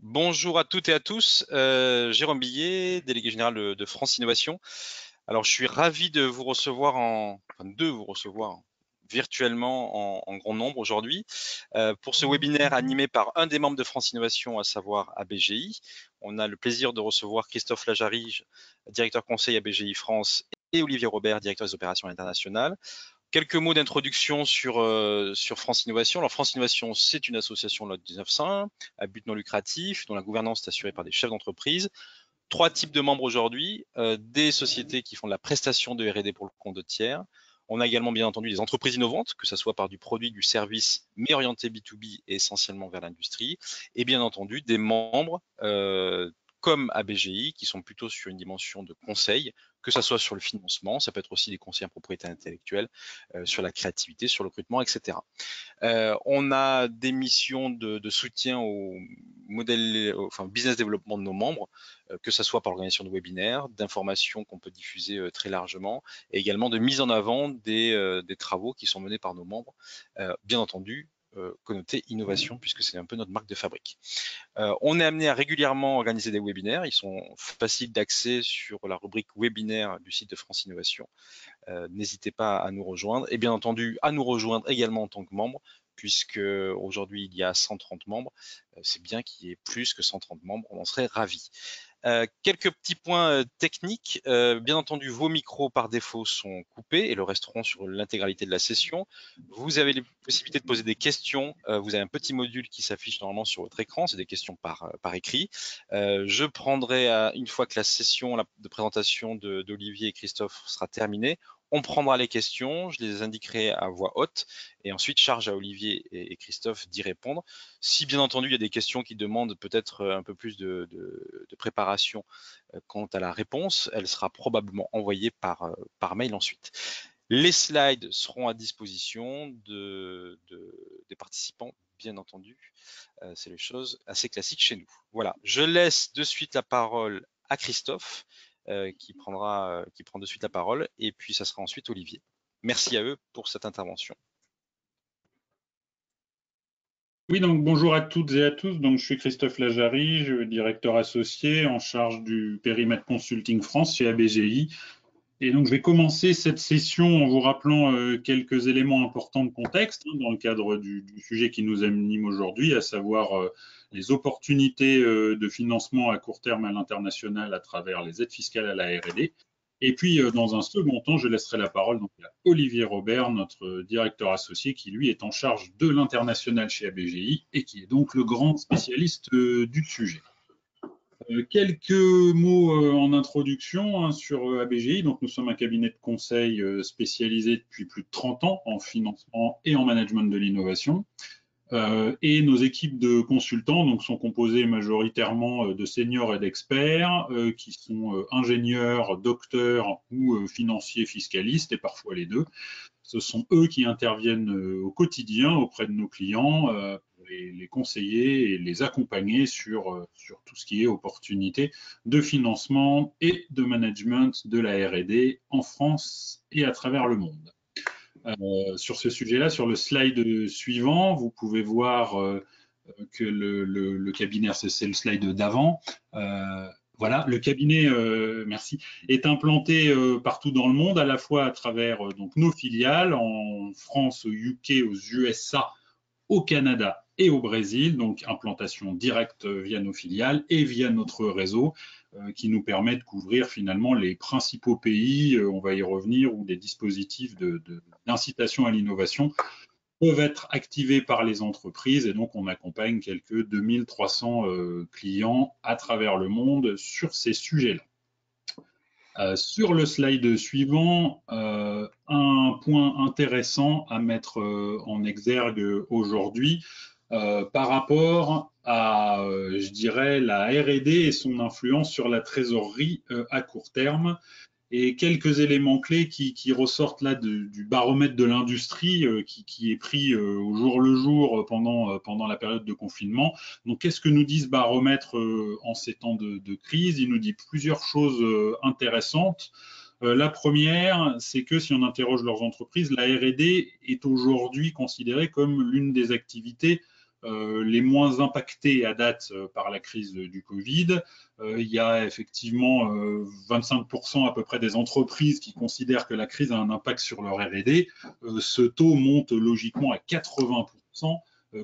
Bonjour à toutes et à tous, Jérôme Billet, délégué général de France Innovation. Alors, je suis ravi de vous recevoir virtuellement en grand nombre aujourd'hui pour ce webinaire animé par un des membres de France Innovation, à savoir ABGI. On a le plaisir de recevoir Christophe Lajarige, directeur conseil ABGI France, et Olivier Robert, directeur des opérations internationales. Quelques mots d'introduction sur France Innovation. Alors, France Innovation, c'est une association de loi 1901 à but non lucratif, dont la gouvernance est assurée par des chefs d'entreprise. Trois types de membres aujourd'hui, des sociétés qui font de la prestation de R&D pour le compte de tiers. On a également bien entendu des entreprises innovantes, que ce soit par du produit, du service, mais orienté B2B et essentiellement vers l'industrie. Et bien entendu des membres comme ABGI, qui sont plutôt sur une dimension de conseil, que ce soit sur le financement, ça peut être aussi des conseillers en propriété intellectuelle, sur la créativité, sur le recrutement, etc. On a des missions de soutien au business développement de nos membres, que ce soit par l'organisation de webinaires, d'informations qu'on peut diffuser très largement, et également de mise en avant des travaux qui sont menés par nos membres, bien entendu connoté innovation, puisque c'est un peu notre marque de fabrique. On est amené à régulièrement organiser des webinaires. Ils sont faciles d'accès sur la rubrique webinaire du site de France Innovation. N'hésitez pas à nous rejoindre et bien entendu à nous rejoindre également en tant que membre, puisque aujourd'hui il y a 130 membres. C'est bien qu'il y ait plus que 130 membres, on en serait ravis. Quelques petits points techniques. Bien entendu, vos micros par défaut sont coupés et le resteront sur l'intégralité de la session. Vous avez les possibilités de poser des questions. Vous avez un petit module qui s'affiche normalement sur votre écran. C'est des questions par écrit. Je prendrai, une fois que la session de présentation d'Olivier et Christophe sera terminée, on prendra les questions, je les indiquerai à voix haute et ensuite charge à Olivier et Christophe d'y répondre. Si bien entendu il y a des questions qui demandent peut-être un peu plus de préparation quant à la réponse, elle sera probablement envoyée par mail ensuite. Les slides seront à disposition des participants, bien entendu. C'est les choses assez classiques chez nous. Voilà, je laisse de suite la parole à Christophe, qui prend de suite la parole, et puis ça sera ensuite Olivier. Merci à eux pour cette intervention. Oui, donc bonjour à toutes et à tous. Donc, je suis Christophe Lajarige, directeur associé en charge du périmètre Consulting France chez ABGI. Et donc, je vais commencer cette session en vous rappelant quelques éléments importants de contexte dans le cadre du sujet qui nous anime aujourd'hui, à savoir les opportunités de financement à court terme à l'international à travers les aides fiscales à la R&D. Et puis, dans un second temps, je laisserai la parole donc, à Olivier Robert, notre directeur associé, qui lui est en charge de l'international chez ABGI et qui est donc le grand spécialiste du sujet. Quelques mots en introduction sur ABGI. Donc, nous sommes un cabinet de conseil spécialisé depuis plus de 30 ans en financement et en management de l'innovation. Et nos équipes de consultants donc, sont composées majoritairement de seniors et d'experts qui sont ingénieurs, docteurs ou financiers fiscalistes, et parfois les deux. Ce sont eux qui interviennent au quotidien auprès de nos clients pour les conseiller et les accompagner sur tout ce qui est opportunité de financement et de management de la R&D en France et à travers le monde. Sur ce sujet-là, sur le slide suivant, vous pouvez voir que le cabinet, c'est le slide d'avant, voilà, le cabinet, merci, est implanté partout dans le monde, à la fois à travers donc, nos filiales en France, au UK, aux USA, au Canada et au Brésil, donc implantation directe via nos filiales et via notre réseau qui nous permet de couvrir finalement les principaux pays, on va y revenir, où des dispositifs d'incitation à l'innovation peuvent être activés par les entreprises et donc on accompagne quelques 2300 clients à travers le monde sur ces sujets-là. Sur le slide suivant, un point intéressant à mettre en exergue aujourd'hui par rapport à, je dirais, la R&D et son influence sur la trésorerie à court terme. Et quelques éléments clés qui ressortent là du baromètre de l'industrie qui est pris au jour le jour pendant la période de confinement. Donc, qu'est-ce que nous dit ce baromètre en ces temps de crise? Il nous dit plusieurs choses intéressantes. La première, c'est que si on interroge leurs entreprises, la R&D est aujourd'hui considérée comme l'une des activités les moins impactés à date par la crise du Covid. Il y a effectivement 25% à peu près des entreprises qui considèrent que la crise a un impact sur leur R&D. Ce taux monte logiquement à 80%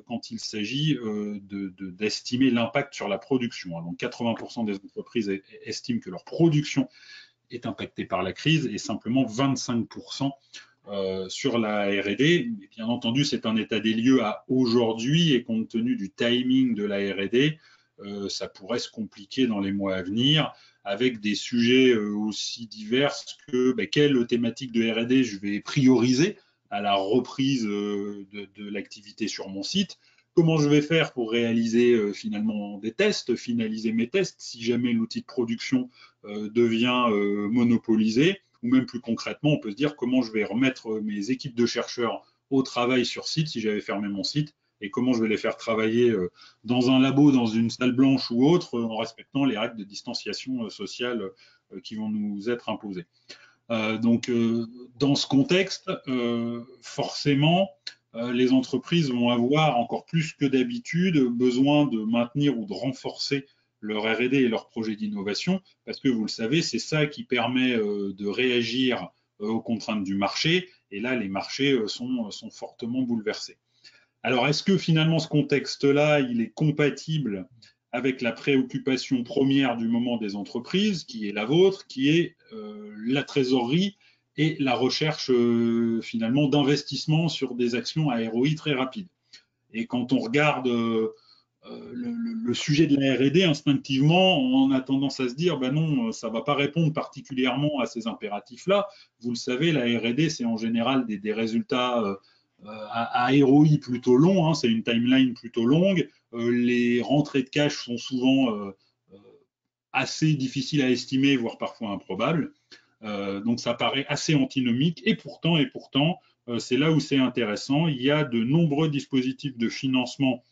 quand il s'agit d'estimer l'impact sur la production. Donc 80% des entreprises estiment que leur production est impactée par la crise et simplement 25% sur la R&D. Bien entendu, c'est un état des lieux à aujourd'hui et compte tenu du timing de la R&D, ça pourrait se compliquer dans les mois à venir avec des sujets aussi divers que quelle thématique de R&D je vais prioriser à la reprise de l'activité sur mon site. Comment je vais faire pour réaliser finalement des tests, finaliser mes tests si jamais l'outil de production devient monopolisé, ou même plus concrètement, on peut se dire comment je vais remettre mes équipes de chercheurs au travail sur site si j'avais fermé mon site, et comment je vais les faire travailler dans un labo, dans une salle blanche ou autre, en respectant les règles de distanciation sociale qui vont nous être imposées. Donc, dans ce contexte, forcément, les entreprises vont avoir encore plus que d'habitude besoin de maintenir ou de renforcer leur R&D et leurs projets d'innovation, parce que vous le savez, c'est ça qui permet de réagir aux contraintes du marché, et là, les marchés sont fortement bouleversés. Alors, est-ce que finalement ce contexte-là, il est compatible avec la préoccupation première du moment des entreprises, qui est la vôtre, qui est la trésorerie et la recherche finalement d'investissement sur des actions à ROI très rapides. Et quand on regarde le sujet de la R&D, instinctivement, on a tendance à se dire, ben non, ça ne va pas répondre particulièrement à ces impératifs-là. Vous le savez, la R&D, c'est en général des résultats à ROI plutôt long, hein, c'est une timeline plutôt longue. Les rentrées de cash sont souvent assez difficiles à estimer, voire parfois improbables. Donc ça paraît assez antinomique. Et pourtant, c'est là où c'est intéressant. Il y a de nombreux dispositifs de financement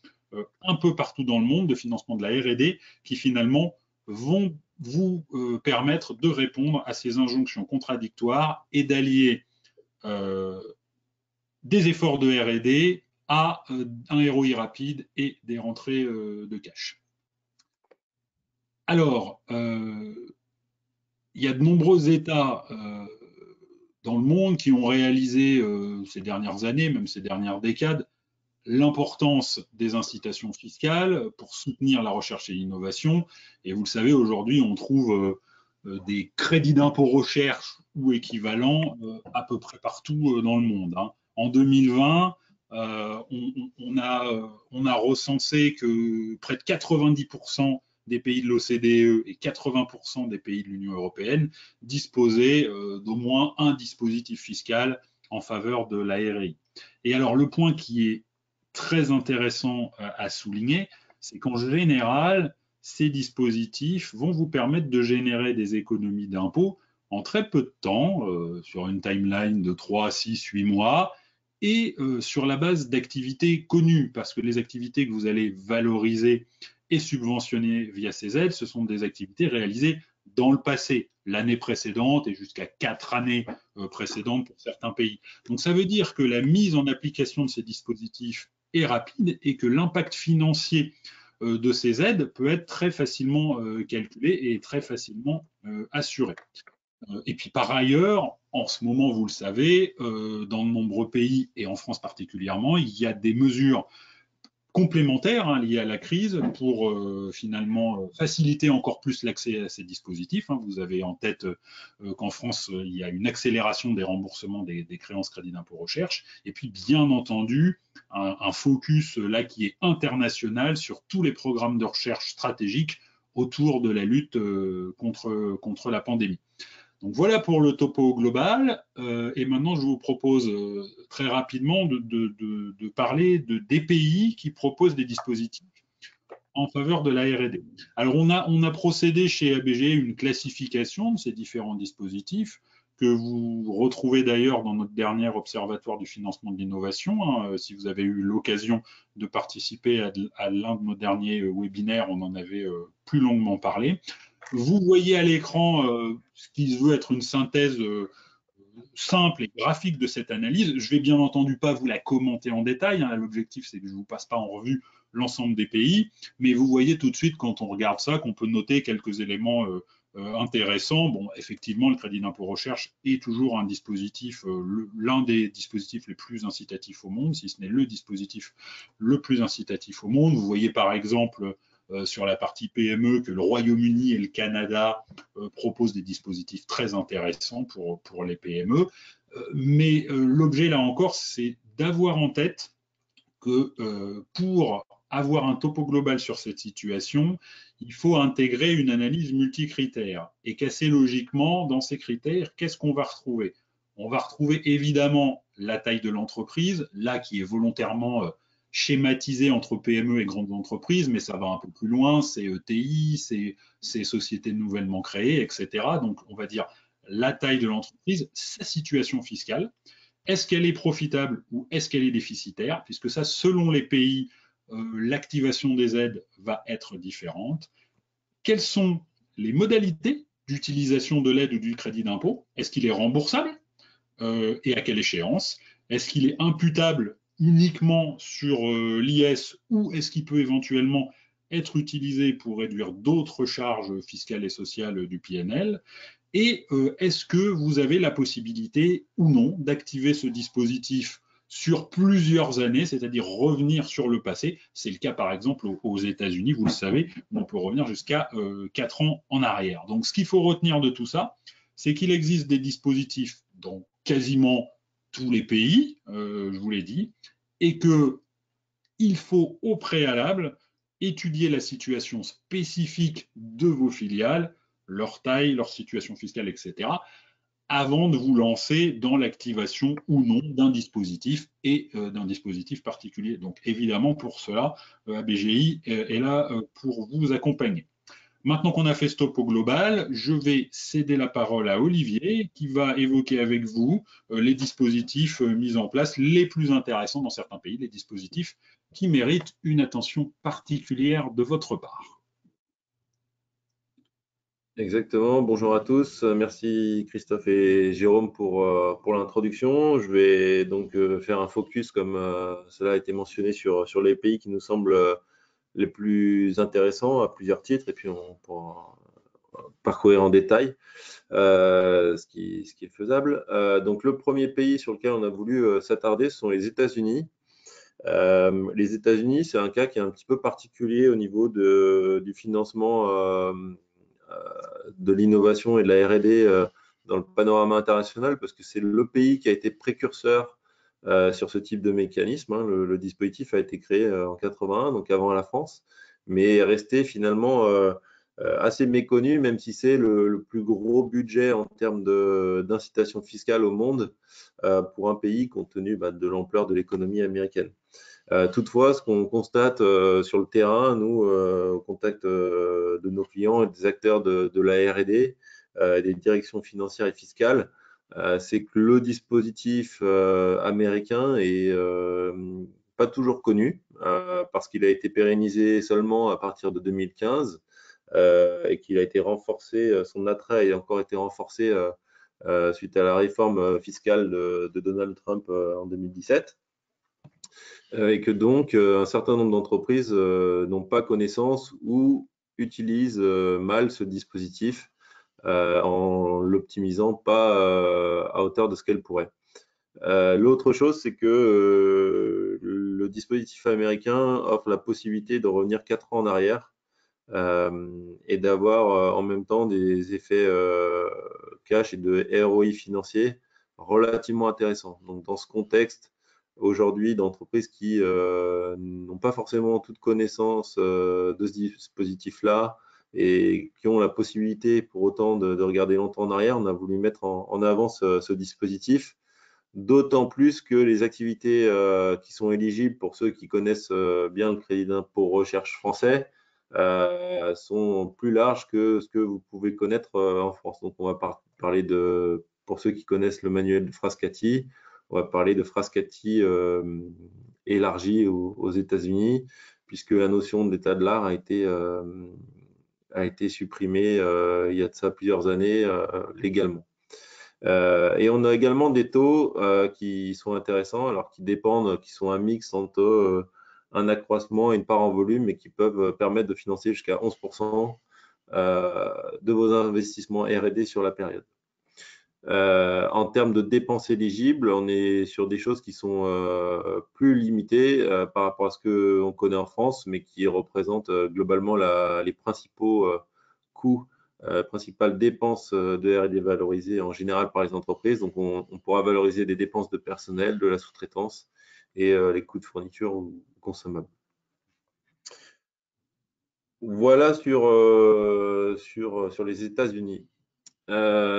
un peu partout dans le monde, de financement de la R&D, qui finalement vont vous permettre de répondre à ces injonctions contradictoires et d'allier des efforts de R&D à un ROI rapide et des rentrées de cash. Alors, il y a de nombreux États dans le monde qui ont réalisé ces dernières années, même ces dernières décades, l'importance des incitations fiscales pour soutenir la recherche et l'innovation. Et vous le savez, aujourd'hui, on trouve des crédits d'impôt recherche ou équivalents à peu près partout dans le monde. Hein. En 2020, on a recensé que près de 90% des pays de l'OCDE et 80% des pays de l'Union européenne disposaient d'au moins un dispositif fiscal en faveur de la RI. Et alors, le point qui est très intéressant à souligner, c'est qu'en général, ces dispositifs vont vous permettre de générer des économies d'impôts en très peu de temps, sur une timeline de 3, 6, 8 mois, et sur la base d'activités connues, parce que les activités que vous allez valoriser et subventionner via ces aides, ce sont des activités réalisées dans le passé, l'année précédente et jusqu'à 4 années précédentes pour certains pays. Donc ça veut dire que la mise en application de ces dispositifs est rapide et que l'impact financier de ces aides peut être très facilement calculé et très facilement assuré. Et puis par ailleurs, en ce moment, vous le savez, dans de nombreux pays et en France particulièrement, il y a des mesures complémentaires liées à la crise pour finalement faciliter encore plus l'accès à ces dispositifs. Hein. Vous avez en tête qu'en France, il y a une accélération des remboursements des créances crédit d'impôt recherche. Et puis, bien entendu, un focus là qui est international sur tous les programmes de recherche stratégiques autour de la lutte contre la pandémie. Donc voilà pour le topo global. Et maintenant, je vous propose très rapidement de parler des pays qui proposent des dispositifs en faveur de la R&D. Alors, on a procédé chez ABG une classification de ces différents dispositifs que vous retrouvez d'ailleurs dans notre dernier observatoire du financement de l'innovation. Hein. Si vous avez eu l'occasion de participer à l'un de nos derniers webinaires, on en avait plus longuement parlé. Vous voyez à l'écran ce qui se veut être une synthèse simple et graphique de cette analyse. Je ne vais bien entendu pas vous la commenter en détail. Hein. L'objectif, c'est que je ne vous passe pas en revue l'ensemble des pays. Mais vous voyez tout de suite, quand on regarde ça, qu'on peut noter quelques éléments intéressants. Bon, effectivement, le crédit d'impôt recherche est toujours un dispositif, l'un des dispositifs les plus incitatifs au monde, si ce n'est le dispositif le plus incitatif au monde. Vous voyez par exemple sur la partie PME que le Royaume-Uni et le Canada proposent des dispositifs très intéressants pour les PME. Mais l'objet, là encore, c'est d'avoir en tête que pour avoir un topo global sur cette situation, il faut intégrer une analyse multicritère et qu'assez logiquement, dans ces critères, qu'est-ce qu'on va retrouver? On va retrouver évidemment la taille de l'entreprise, là qui est volontairement schématisée entre PME et grandes entreprises, mais ça va un peu plus loin, c'est ETI, c'est sociétés nouvellement créées, etc. Donc on va dire la taille de l'entreprise, sa situation fiscale, est-ce qu'elle est profitable ou est-ce qu'elle est déficitaire? Puisque ça, selon les pays, l'activation des aides va être différente. Quelles sont les modalités d'utilisation de l'aide ou du crédit d'impôt? Est-ce qu'il est remboursable et à quelle échéance? Est-ce qu'il est imputable uniquement sur l'IS ou est-ce qu'il peut éventuellement être utilisé pour réduire d'autres charges fiscales et sociales du PNL? Et est-ce que vous avez la possibilité ou non d'activer ce dispositif sur plusieurs années, c'est-à-dire revenir sur le passé? C'est le cas par exemple aux États-Unis, vous le savez, on peut revenir jusqu'à 4 ans en arrière. Donc ce qu'il faut retenir de tout ça, c'est qu'il existe des dispositifs dans quasiment tous les pays, je vous l'ai dit, et qu'il faut au préalable étudier la situation spécifique de vos filiales, leur taille, leur situation fiscale, etc., avant de vous lancer dans l'activation ou non d'un dispositif et d'un dispositif particulier. Donc évidemment, pour cela, ABGI est là pour vous accompagner. Maintenant qu'on a fait ce topo global, je vais céder la parole à Olivier qui va évoquer avec vous les dispositifs mis en place les plus intéressants dans certains pays, les dispositifs qui méritent une attention particulière de votre part. Exactement, bonjour à tous. Merci Christophe et Jérôme pour l'introduction. Je vais donc faire un focus, comme cela a été mentionné, sur les pays qui nous semblent les plus intéressants à plusieurs titres, et puis on pourra parcourir en détail ce qui est faisable. Donc le premier pays sur lequel on a voulu s'attarder, ce sont les États-Unis. Les États-Unis, c'est un cas qui est un petit peu particulier au niveau du financement de l'innovation et de la R&D dans le panorama international, parce que c'est le pays qui a été précurseur sur ce type de mécanisme. Hein. Le dispositif a été créé en 81, donc avant la France, mais est resté finalement assez méconnu, même si c'est le plus gros budget en termes d'incitation fiscale au monde pour un pays compte tenu de l'ampleur de l'économie américaine. Toutefois, ce qu'on constate sur le terrain, nous, au contact de nos clients et des acteurs de la R&D, des directions financières et fiscales, c'est que le dispositif américain est pas toujours connu parce qu'il a été pérennisé seulement à partir de 2015 et qu'il a été renforcé, son attrait a encore été renforcé suite à la réforme fiscale de Donald Trump en 2017. Et que donc un certain nombre d'entreprises n'ont pas connaissance ou utilisent mal ce dispositif en l'optimisant pas à hauteur de ce qu'elle pourrait. L'autre chose, c'est que le dispositif américain offre la possibilité de revenir 4 ans en arrière et d'avoir en même temps des effets cash et de ROI financier relativement intéressants. Donc dans ce contexte, aujourd'hui, d'entreprises qui n'ont pas forcément toute connaissance de ce dispositif-là et qui ont la possibilité pour autant de regarder longtemps en arrière, on a voulu mettre en avant ce dispositif, d'autant plus que les activités qui sont éligibles pour ceux qui connaissent bien le crédit d'impôt recherche français sont plus larges que ce que vous pouvez connaître en France. Donc on va parler pour ceux qui connaissent le manuel de Frascati, on va parler de Frascati élargi aux États-Unis, puisque la notion d'état de l'art a été supprimée il y a de ça plusieurs années légalement. Et on a également des taux qui sont intéressants, alors qui dépendent, qui sont un mix entre un accroissement et une part en volume et qui peuvent permettre de financer jusqu'à 11% de vos investissements R&D sur la période. En termes de dépenses éligibles, on est sur des choses qui sont plus limitées par rapport à ce qu'on connaît en France, mais qui représentent globalement les principaux coûts, principales dépenses de R&D valorisées en général par les entreprises. Donc, on pourra valoriser des dépenses de personnel, de la sous-traitance et les coûts de fourniture ou consommables. Voilà sur les États-Unis.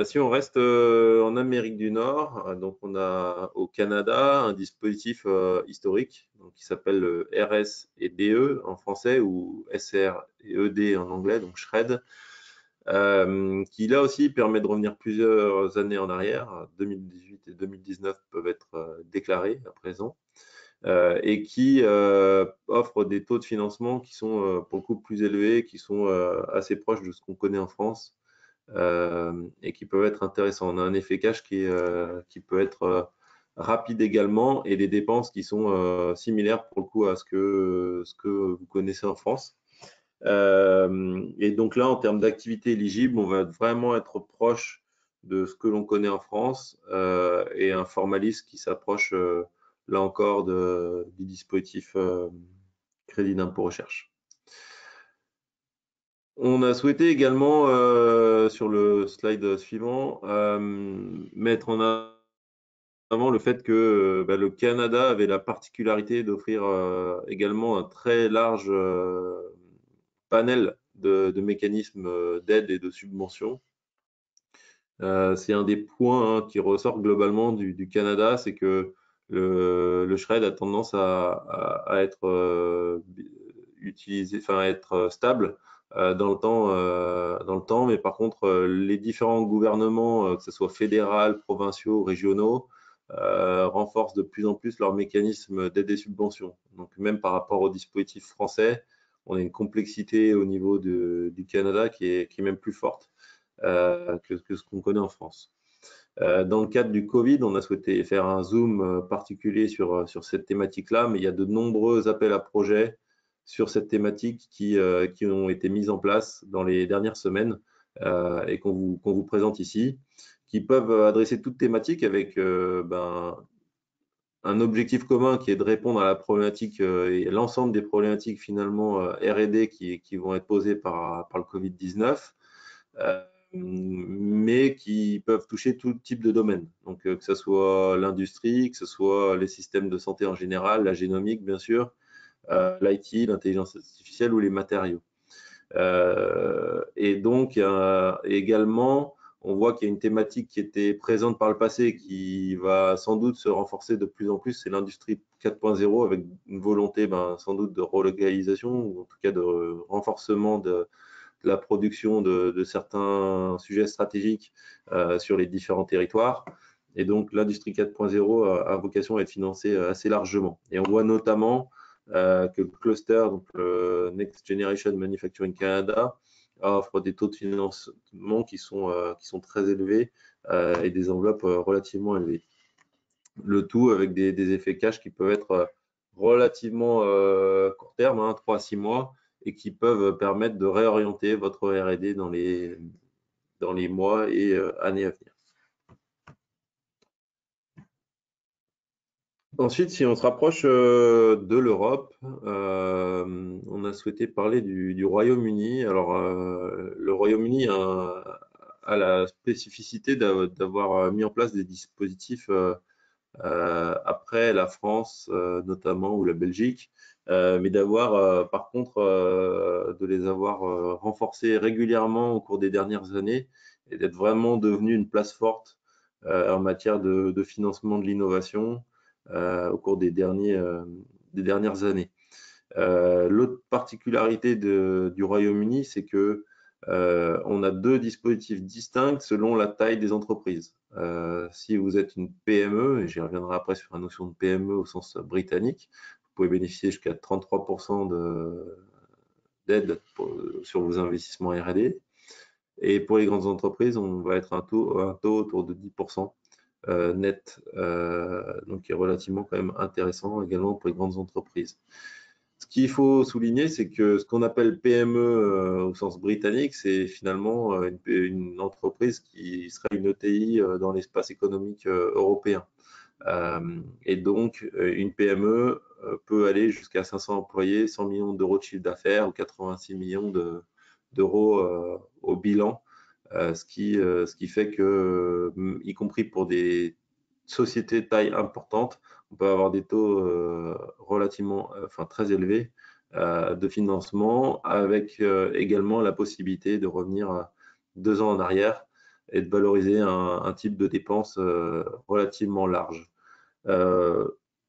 Si on reste en Amérique du Nord, donc on a au Canada un dispositif historique donc, qui s'appelle le RS et DE en français ou SR et ED en anglais, donc SHRED, qui là aussi permet de revenir plusieurs années en arrière. 2018 et 2019 peuvent être déclarés à présent. Et qui offre des taux de financement qui sont pour le coup plus élevés, qui sont assez proches de ce qu'on connaît en France et qui peuvent être intéressants. On a un effet cash qui peut être rapide également et des dépenses qui sont similaires pour le coup à ce que vous connaissez en France. Et donc là, en termes d'activité éligible, on va vraiment être proche de ce que l'on connaît en France et un formalisme qui s'approche là encore du dispositif crédit d'impôt recherche. On a souhaité également, sur le slide suivant, mettre en avant le fait que le Canada avait la particularité d'offrir également un très large panel de mécanismes d'aide et de subventions. C'est un des points qui ressort globalement du Canada, c'est que le SHRED a tendance à être utilisé, enfin à être stable dans le temps, mais par contre les différents gouvernements, que ce soit fédéral, provinciaux, régionaux, renforcent de plus en plus leurs mécanismes d'aide et subventions. Donc même par rapport au dispositif français, on a une complexité au niveau du Canada qui est même plus forte que ce qu'on connaît en France. Dans le cadre du Covid, on a souhaité faire un zoom particulier sur cette thématique-là, mais il y a de nombreux appels à projets sur cette thématique qui ont été mis en place dans les dernières semaines et qu'on vous présente ici, qui peuvent adresser toute thématique avec un objectif commun qui est de répondre à la problématique et l'ensemble des problématiques finalement R&D qui vont être posées par le Covid-19. Mais qui peuvent toucher tout type de domaine. Donc, que ce soit l'industrie, que ce soit les systèmes de santé en général, la génomique, bien sûr, l'IT, l'intelligence artificielle ou les matériaux. Et donc, également, on voit qu'il y a une thématique qui était présente par le passé qui va sans doute se renforcer de plus en plus, c'est l'industrie 4.0 avec une volonté sans doute de relocalisation ou en tout cas de renforcement de la production de certains sujets stratégiques sur les différents territoires. Et donc, l'industrie 4.0 a vocation à être financée assez largement. Et on voit notamment que le cluster, donc le Next Generation Manufacturing Canada, offre des taux de financement qui sont très élevés et des enveloppes relativement élevées. Le tout avec des effets cash qui peuvent être relativement court terme, 3 à 6 mois, et qui peuvent permettre de réorienter votre R&D dans les mois et années à venir. Ensuite, si on se rapproche de l'Europe, on a souhaité parler du Royaume-Uni. Alors, le Royaume-Uni a la spécificité d'avoir mis en place des dispositifs après la France notamment ou la Belgique, mais d'avoir par contre de les avoir renforcés régulièrement au cours des dernières années et d'être vraiment devenu une place forte en matière de financement de l'innovation au cours des dernières années. L'autre particularité du Royaume-Uni, c'est que on a deux dispositifs distincts selon la taille des entreprises. Si vous êtes une PME, et j'y reviendrai après sur la notion de PME au sens britannique, vous pouvez bénéficier jusqu'à 33% d'aide sur vos investissements R&D. Et pour les grandes entreprises, on va être un taux autour de 10% net, donc qui est relativement quand même intéressant également pour les grandes entreprises. Ce qu'il faut souligner, c'est que ce qu'on appelle PME au sens britannique, c'est finalement une entreprise qui serait une ETI dans l'espace économique européen. Et donc, une PME peut aller jusqu'à 500 employés, 100 millions d'euros de chiffre d'affaires ou 86 millions d'euros au bilan, ce qui fait que, y compris pour des sociétés de taille importante, on peut avoir des taux relativement, enfin très élevés de financement, avec également la possibilité de revenir 2 ans en arrière et de valoriser un type de dépense relativement large.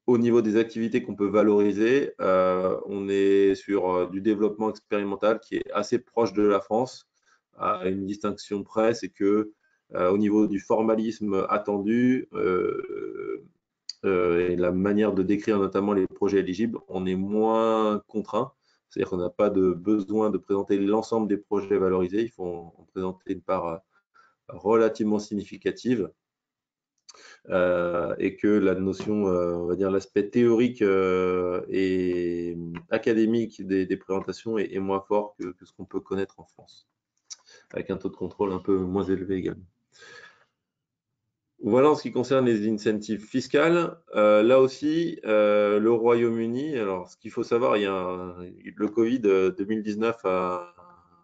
Au niveau des activités qu'on peut valoriser, on est sur du développement expérimental qui est assez proche de la France, à une distinction près, c'est que au niveau du formalisme attendu et la manière de décrire notamment les projets éligibles, on est moins contraint. C'est-à-dire qu'on n'a pas de besoin de présenter l'ensemble des projets valorisés, il faut en présenter une part relativement significative. Et que la notion, on va dire l'aspect théorique et académique des présentations est moins fort que ce qu'on peut connaître en France, avec un taux de contrôle un peu moins élevé également. Voilà en ce qui concerne les incentives fiscales. Là aussi, le Royaume-Uni, alors ce qu'il faut savoir, le Covid 2019 a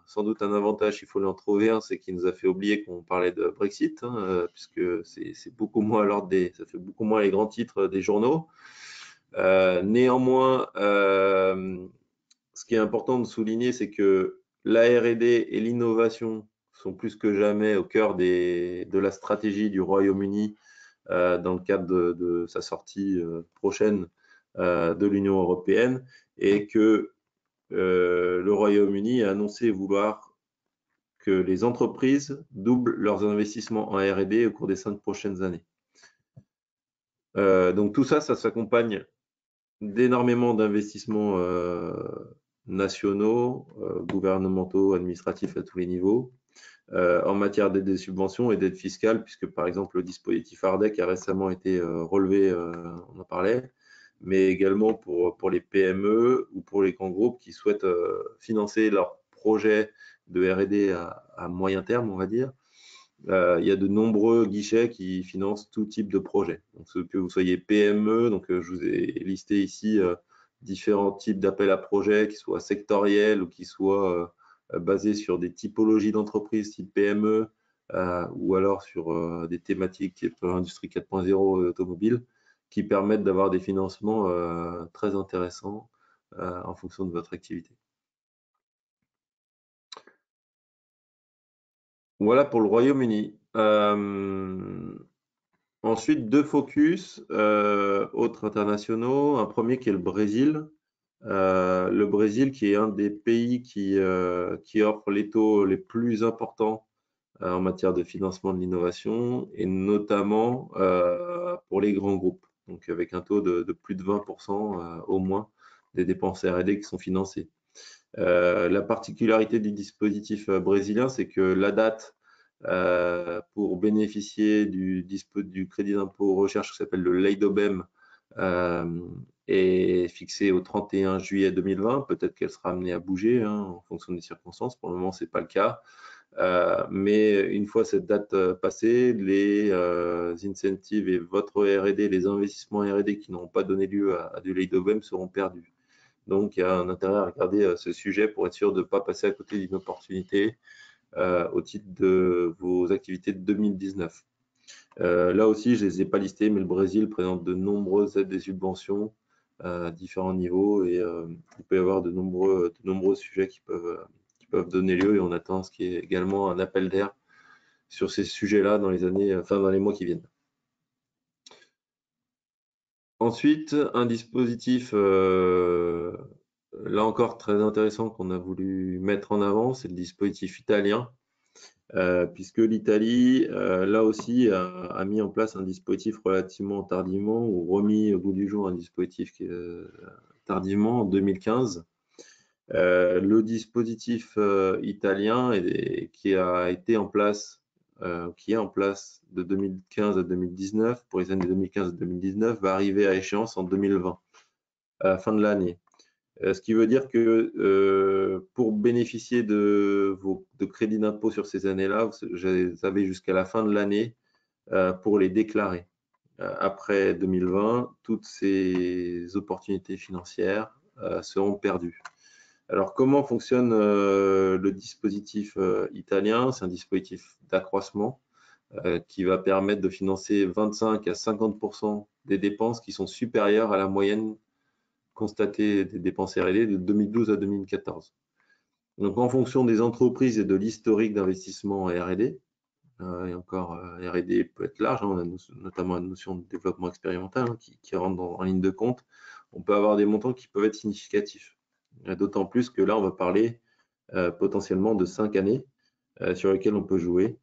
sans doute un avantage, il faut en trouver un, c'est qu'il nous a fait oublier qu'on parlait de Brexit, puisque c'est beaucoup moins ça fait beaucoup moins les grands titres des journaux. Néanmoins, ce qui est important de souligner, c'est que la R&D et l'innovation sont plus que jamais au cœur de la stratégie du Royaume-Uni dans le cadre de sa sortie prochaine de l'Union européenne, et que le Royaume-Uni a annoncé vouloir que les entreprises doublent leurs investissements en R&D au cours des 5 prochaines années. Donc tout ça, ça s'accompagne d'énormément d'investissements nationaux, gouvernementaux, administratifs à tous les niveaux, en matière d'aide et subventions et d'aide fiscale, puisque par exemple le dispositif ARDEC a récemment été relevé, on en parlait, mais également pour les PME ou pour les grands groupes qui souhaitent financer leurs projets de R&D à moyen terme, on va dire. Il y a de nombreux guichets qui financent tout type de projet. Donc, que vous soyez PME, donc je vous ai listé ici différents types d'appels à projets, qui soient sectoriels ou qui soient basés sur des typologies d'entreprises type PME, ou alors sur des thématiques type industrie 4.0 automobile, qui permettent d'avoir des financements très intéressants en fonction de votre activité. Voilà pour le Royaume-Uni. Ensuite, 2 focus autres internationaux. Un premier qui est le Brésil. Le Brésil qui est un des pays qui offre les taux les plus importants en matière de financement de l'innovation, et notamment pour les grands groupes, donc avec un taux de plus de 20% au moins des dépenses R&D qui sont financées. La particularité du dispositif brésilien, c'est que la date pour bénéficier du crédit d'impôt recherche qui s'appelle le Leidobem est fixée au 31 juillet 2020. Peut-être qu'elle sera amenée à bouger en fonction des circonstances. Pour le moment, ce n'est pas le cas. Mais une fois cette date passée, les incentives et votre R&D, les investissements R&D qui n'auront pas donné lieu à du Leidobem seront perdus. Donc, il y a un intérêt à regarder ce sujet pour être sûr de ne pas passer à côté d'une opportunité au titre de vos activités de 2019. Là aussi, je ne les ai pas listés, mais le Brésil présente de nombreuses aides et subventions à différents niveaux, et il peut y avoir de nombreux sujets qui peuvent donner lieu, et on attend ce qui est également un appel d'air sur ces sujets-là dans les mois qui viennent. Ensuite, un dispositif là encore très intéressant qu'on a voulu mettre en avant, c'est le dispositif italien, puisque l'Italie, là aussi, a mis en place un dispositif relativement tardivement, ou remis au goût du jour un dispositif tardivement en 2015. Le dispositif italien qui est en place de 2015 à 2019, pour les années 2015 à 2019, va arriver à échéance en 2020, à la fin de l'année. Ce qui veut dire que pour bénéficier de crédits d'impôt sur ces années-là, vous avez jusqu'à la fin de l'année pour les déclarer. Après 2020, toutes ces opportunités financières seront perdues. Alors, comment fonctionne le dispositif italien? C'est un dispositif d'accroissement qui va permettre de financer 25 à 50% des dépenses qui sont supérieures à la moyenne constatée des dépenses R&D de 2012 à 2014. Donc, en fonction des entreprises et de l'historique d'investissement en R&D, et encore, R&D peut être large, hein, on a notamment la notion de développement expérimental qui rentre en ligne de compte. On peut avoir des montants qui peuvent être significatifs. D'autant plus que là, on va parler potentiellement de 5 années sur lesquelles on peut jouer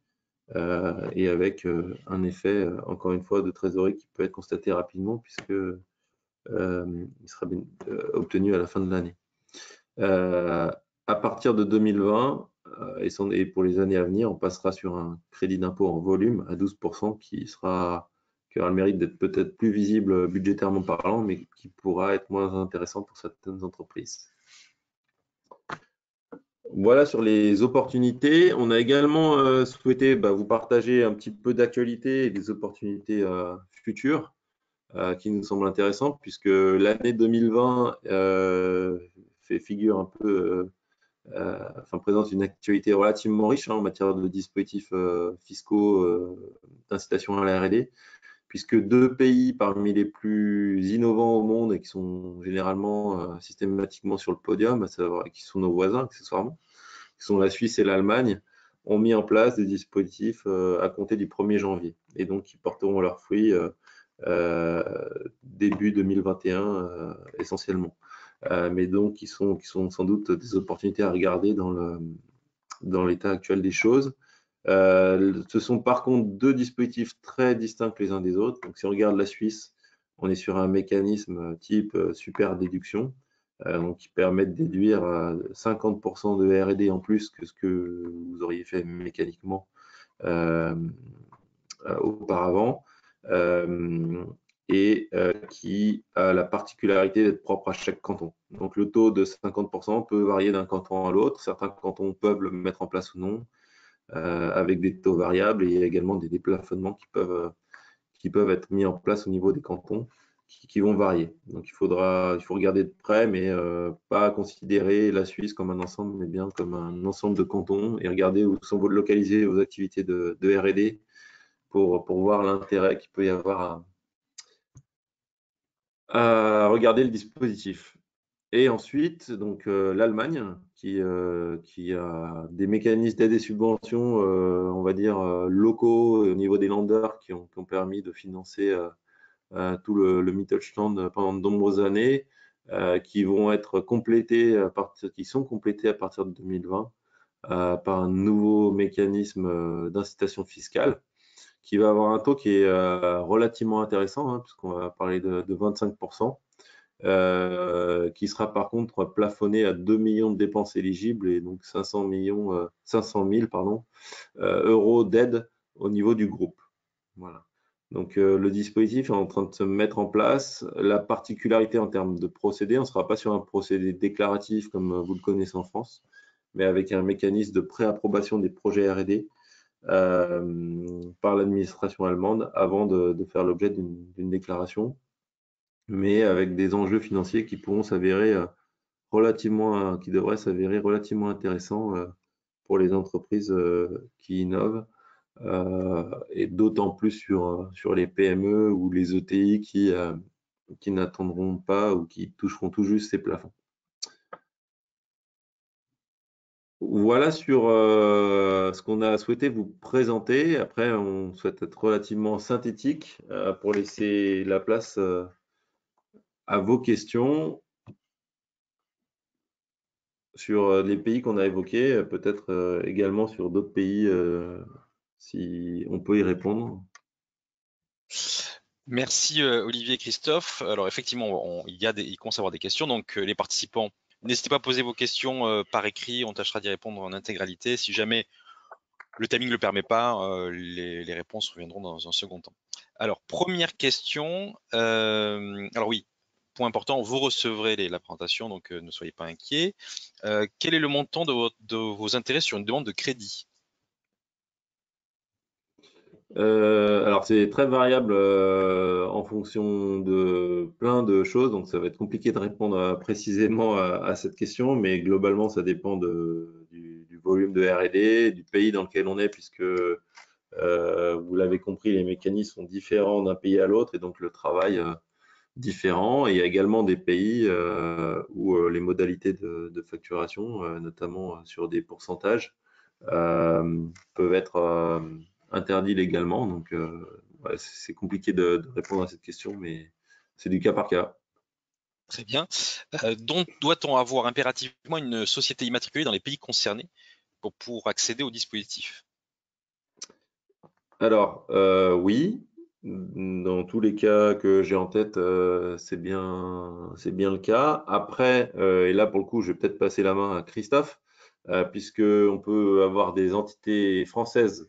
et avec un effet, encore une fois, de trésorerie qui peut être constaté rapidement puisque il sera obtenu à la fin de l'année. À partir de 2020 et pour les années à venir, on passera sur un crédit d'impôt en volume à 12% qui aura le mérite d'être peut-être plus visible budgétairement parlant, mais qui pourra être moins intéressant pour certaines entreprises. Voilà sur les opportunités. On a également souhaité vous partager un petit peu d'actualité et des opportunités futures qui nous semblent intéressantes, puisque l'année 2020 fait figure un peu, présente une actualité relativement riche en matière de dispositifs fiscaux d'incitation à la R&D, puisque 2 pays parmi les plus innovants au monde et qui sont généralement systématiquement sur le podium, à savoir qui sont nos voisins accessoirement, qui sont la Suisse et l'Allemagne, ont mis en place des dispositifs à compter du 1er janvier et donc qui porteront leurs fruits début 2021 essentiellement. Mais donc qui sont sans doute des opportunités à regarder dans l'état actuel des choses. Ce sont par contre 2 dispositifs très distincts les uns des autres. Donc si on regarde la Suisse, on est sur un mécanisme type super déduction, donc qui permet de déduire 50% de R&D en plus que ce que vous auriez fait mécaniquement auparavant, et qui a la particularité d'être propre à chaque canton. Donc le taux de 50% peut varier d'un canton à l'autre. Certains cantons peuvent le mettre en place ou non, avec des taux variables, et il y a également des déplafonnements qui peuvent être mis en place au niveau des cantons qui vont varier. Donc il faut regarder de près, mais pas considérer la Suisse comme un ensemble, mais bien comme un ensemble de cantons, et regarder où sont localisées vos activités de R&D pour voir l'intérêt qu'il peut y avoir à regarder le dispositif. Et ensuite, donc l'Allemagne, qui a des mécanismes d'aide et subventions, on va dire, locaux au niveau des lenders qui ont permis de financer tout le Mittelstand pendant de nombreuses années, qui vont être complétés qui sont complétés à partir de 2020 par un nouveau mécanisme d'incitation fiscale qui va avoir un taux qui est relativement intéressant, puisqu'on va parler de 25%, qui sera par contre plafonné à 2 millions de dépenses éligibles et donc 500 000 euros d'aide au niveau du groupe. Voilà. Donc le dispositif est en train de se mettre en place. La particularité en termes de procédé, on ne sera pas sur un procédé déclaratif comme vous le connaissez en France, mais avec un mécanisme de préapprobation des projets R&D par l'administration allemande avant de faire l'objet d'une déclaration, mais avec des enjeux financiers qui pourront s'avérer qui devraient s'avérer relativement intéressants pour les entreprises qui innovent, et d'autant plus sur les PME ou les ETI qui n'attendront pas ou qui toucheront tout juste ces plafonds. Voilà sur ce qu'on a souhaité vous présenter. Après, on souhaite être relativement synthétique pour laisser la place à vos questions sur les pays qu'on a évoqués, peut-être également sur d'autres pays, si on peut y répondre. Merci Olivier et Christophe. Alors effectivement, il commence à y avoir des questions, donc les participants, n'hésitez pas à poser vos questions par écrit, on tâchera d'y répondre en intégralité. Si jamais le timing ne le permet pas, les réponses reviendront dans un second temps. Alors, première question. Alors oui, point important, vous recevrez la présentation, donc ne soyez pas inquiets. Quel est le montant de vos intérêts sur une demande de crédit? Alors c'est très variable en fonction de plein de choses, donc ça va être compliqué de répondre précisément à cette question, mais globalement ça dépend du volume de R&D, du pays dans lequel on est, puisque vous l'avez compris, les mécanismes sont différents d'un pays à l'autre et donc le travail différent. Et il y a également des pays où les modalités de facturation, notamment sur des pourcentages, peuvent être interdits légalement. Donc, ouais, c'est compliqué de répondre à cette question, mais c'est du cas par cas. Très bien. Donc, doit-on avoir impérativement une société immatriculée dans les pays concernés pour accéder au dispositif? Alors, oui, dans tous les cas que j'ai en tête, c'est bien le cas. Après, et là pour le coup, je vais peut-être passer la main à Christophe, puisqu'on peut avoir des entités françaises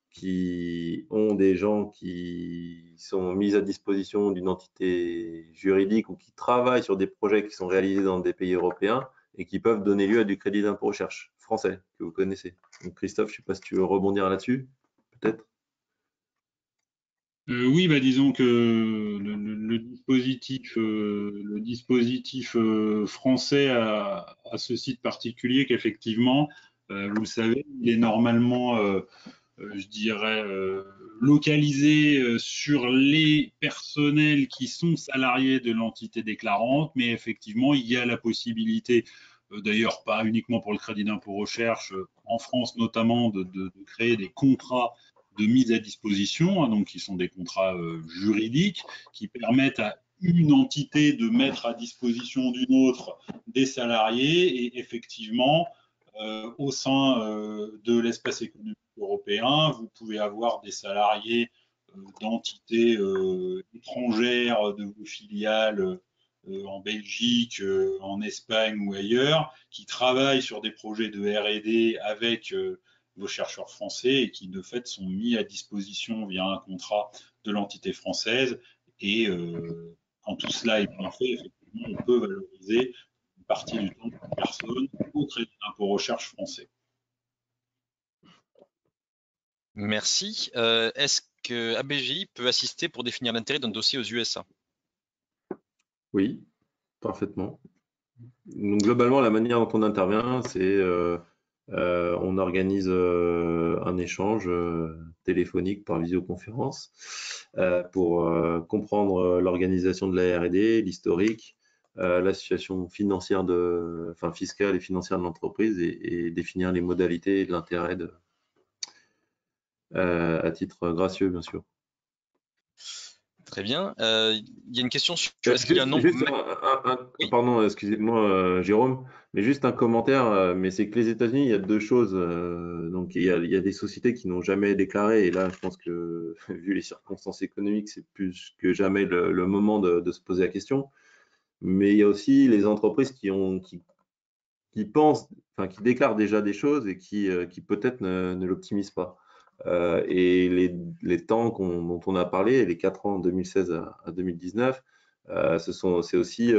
qui ont des gens qui sont mis à disposition d'une entité juridique ou qui travaillent sur des projets qui sont réalisés dans des pays européens et qui peuvent donner lieu à du crédit d'impôt recherche français que vous connaissez. Donc Christophe, je ne sais pas si tu veux rebondir là-dessus, peut-être. Oui, bah, disons que le dispositif français a ce site particulier qu'effectivement, vous le savez, il est normalement, je dirais, localisé sur les personnels qui sont salariés de l'entité déclarante, mais effectivement, il y a la possibilité, d'ailleurs pas uniquement pour le crédit d'impôt recherche, en France notamment, de créer des contrats de mise à disposition, hein, donc qui sont des contrats juridiques qui permettent à une entité de mettre à disposition d'une autre des salariés et effectivement, au sein de l'espace économique européen, vous pouvez avoir des salariés d'entités étrangères de vos filiales en Belgique, en Espagne ou ailleurs, qui travaillent sur des projets de R&D avec vos chercheurs français et qui de fait sont mis à disposition via un contrat de l'entité française. Et quand tout cela est bien fait, effectivement, on peut valoriser une partie du temps de la personne au crédit d'impôt recherche français. Merci. Est-ce que ABGI peut assister pour définir l'intérêt d'un dossier aux USA? Oui, parfaitement. Donc, globalement, la manière dont on intervient, c'est on organise un échange téléphonique par visioconférence pour comprendre l'organisation de la R&D, l'historique, la situation financière fiscale et financière de l'entreprise et définir les modalités de l'intérêt à titre gracieux, bien sûr. Très bien. Il y a une question sur est-ce qu'il y a un nombre. Oui. Pardon, excusez-moi, Jérôme, mais juste un commentaire. Mais c'est que les États-Unis, il y a deux choses. Donc, il y a des sociétés qui n'ont jamais déclaré, et là, je pense que vu les circonstances économiques, c'est plus que jamais le moment de se poser la question. Mais il y a aussi les entreprises qui pensent, enfin, qui déclarent déjà des choses et qui peut-être ne l'optimisent pas. Et les temps dont on a parlé, les 4 ans 2016 à 2019, c'est aussi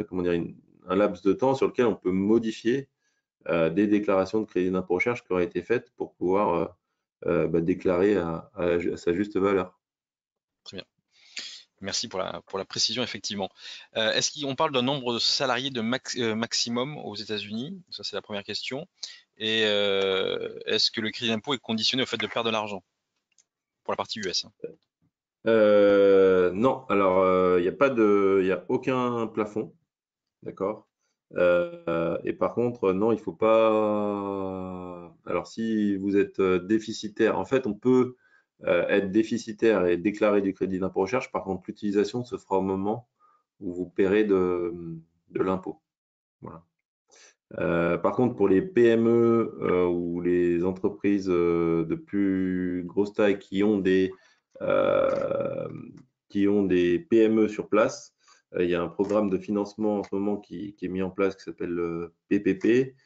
comment dire, un laps de temps sur lequel on peut modifier des déclarations de crédit d'impôt recherche qui auraient été faites pour pouvoir déclarer à sa juste valeur. Très bien. Merci pour la précision, effectivement. Est-ce qu'on parle d'un nombre de salariés de maximum aux États-Unis? Ça, c'est la première question. Et est-ce que le crédit d'impôt est conditionné au fait de perdre de l'argent pour la partie US? Non, alors il n'y a aucun plafond, d'accord. Et par contre, non, il faut pas. Alors, si vous êtes déficitaire, en fait, on peut être déficitaire et déclarer du crédit d'impôt recherche. Par contre, l'utilisation se fera au moment où vous paierez de l'impôt. Voilà. Par contre, pour les PME ou les entreprises de plus grosse taille qui ont des PME sur place, il y a un programme de financement en ce moment qui est mis en place qui s'appelle le PPP,